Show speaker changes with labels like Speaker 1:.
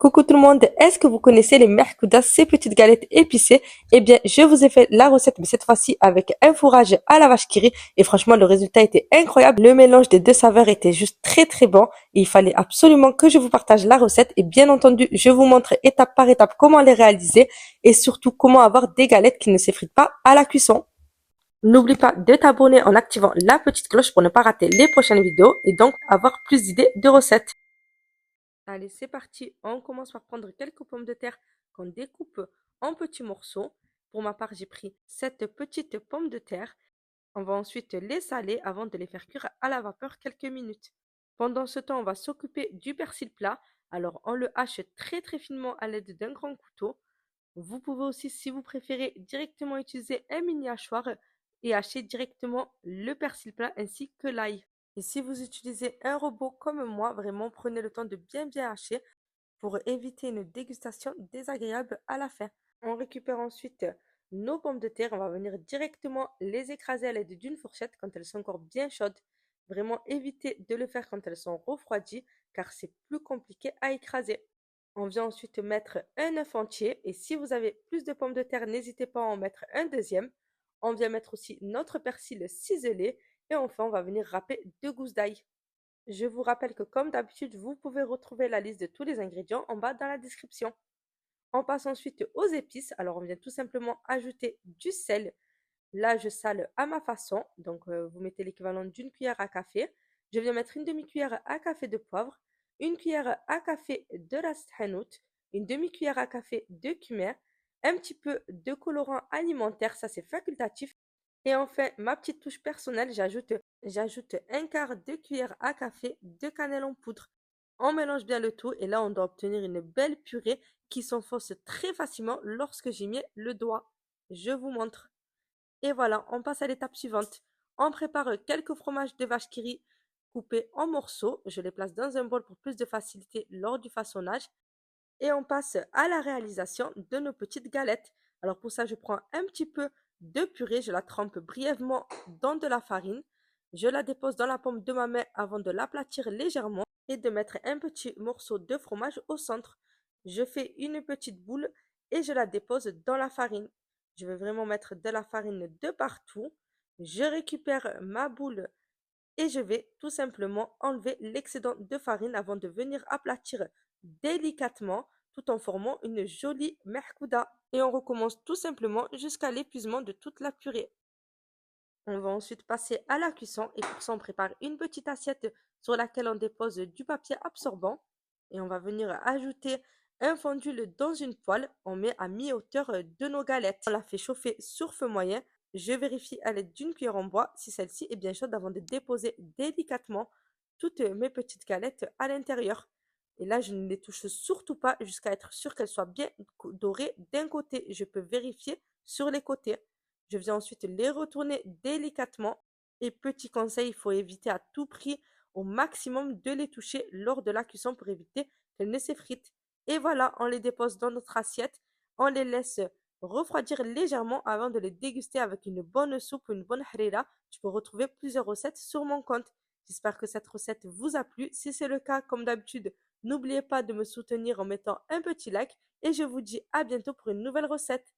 Speaker 1: Coucou tout le monde, est-ce que vous connaissez les mercoudas, ces petites galettes épicées? Eh bien, je vous ai fait la recette, mais cette fois-ci avec un fourrage à la vache qui rit. Et franchement, le résultat était incroyable. Le mélange des deux saveurs était juste très très bon. Et il fallait absolument que je vous partage la recette. Et bien entendu, je vous montre étape par étape comment les réaliser et surtout comment avoir des galettes qui ne s'effritent pas à la cuisson. N'oublie pas de t'abonner en activant la petite cloche pour ne pas rater les prochaines vidéos et donc avoir plus d'idées de recettes. Allez, c'est parti. On commence par prendre quelques pommes de terre qu'on découpe en petits morceaux. Pour ma part, j'ai pris 7 petites pommes de terre. On va ensuite les saler avant de les faire cuire à la vapeur quelques minutes. Pendant ce temps, on va s'occuper du persil plat. Alors, on le hache très très finement à l'aide d'un grand couteau. Vous pouvez aussi, si vous préférez, directement utiliser un mini hachoir et hacher directement le persil plat ainsi que l'ail. Et si vous utilisez un robot comme moi, vraiment prenez le temps de bien hacher pour éviter une dégustation désagréable à la fin. On récupère ensuite nos pommes de terre, on va venir directement les écraser à l'aide d'une fourchette quand elles sont encore bien chaudes. Vraiment éviter de le faire quand elles sont refroidies car c'est plus compliqué à écraser. On vient ensuite mettre un œuf entier et si vous avez plus de pommes de terre, n'hésitez pas à en mettre un deuxième. On vient mettre aussi notre persil ciselé et enfin on va venir râper 2 gousses d'ail. Je vous rappelle que comme d'habitude, vous pouvez retrouver la liste de tous les ingrédients en bas dans la description. On passe ensuite aux épices. Alors on vient tout simplement ajouter du sel. Là, je sale à ma façon. Donc vous mettez l'équivalent d'une cuillère à café. Je viens mettre une demi-cuillère à café de poivre, une cuillère à café de ras hanout, une demi-cuillère à café de cumin, un petit peu de colorant alimentaire, ça c'est facultatif. Et enfin, ma petite touche personnelle, j'ajoute un quart de cuillère à café de cannelle en poudre. On mélange bien le tout et là, on doit obtenir une belle purée qui s'enfonce très facilement lorsque j'y mets le doigt. Je vous montre. Et voilà, on passe à l'étape suivante. On prépare quelques fromages de vache qui rit coupés en morceaux. Je les place dans un bol pour plus de facilité lors du façonnage. Et on passe à la réalisation de nos petites galettes. Alors pour ça, je prends un petit peu de purée, je la trempe brièvement dans de la farine. Je la dépose dans la paume de ma main avant de l'aplatir légèrement et de mettre un petit morceau de fromage au centre. Je fais une petite boule et je la dépose dans la farine. Je vais vraiment mettre de la farine de partout. Je récupère ma boule et je vais tout simplement enlever l'excédent de farine avant de venir aplatir délicatement tout en formant une jolie mercouda. Et on recommence tout simplement jusqu'à l'épuisement de toute la purée. On va ensuite passer à la cuisson et pour ça on prépare une petite assiette sur laquelle on dépose du papier absorbant et on va venir ajouter un fondue dans une poêle. On met à mi-hauteur de nos galettes. On la fait chauffer sur feu moyen. Je vérifie à l'aide d'une cuillère en bois si celle-ci est bien chaude avant de déposer délicatement toutes mes petites galettes à l'intérieur. Et là, je ne les touche surtout pas jusqu'à être sûr qu'elles soient bien dorées d'un côté. Je peux vérifier sur les côtés. Je viens ensuite les retourner délicatement. Et petit conseil, il faut éviter à tout prix au maximum de les toucher lors de la cuisson pour éviter qu'elles ne s'effritent. Et voilà, on les dépose dans notre assiette. On les laisse refroidir légèrement avant de les déguster avec une bonne soupe ou une bonne harira. Tu peux retrouver plusieurs recettes sur mon compte. J'espère que cette recette vous a plu. Si c'est le cas, comme d'habitude, n'oubliez pas de me soutenir en mettant un petit like et je vous dis à bientôt pour une nouvelle recette.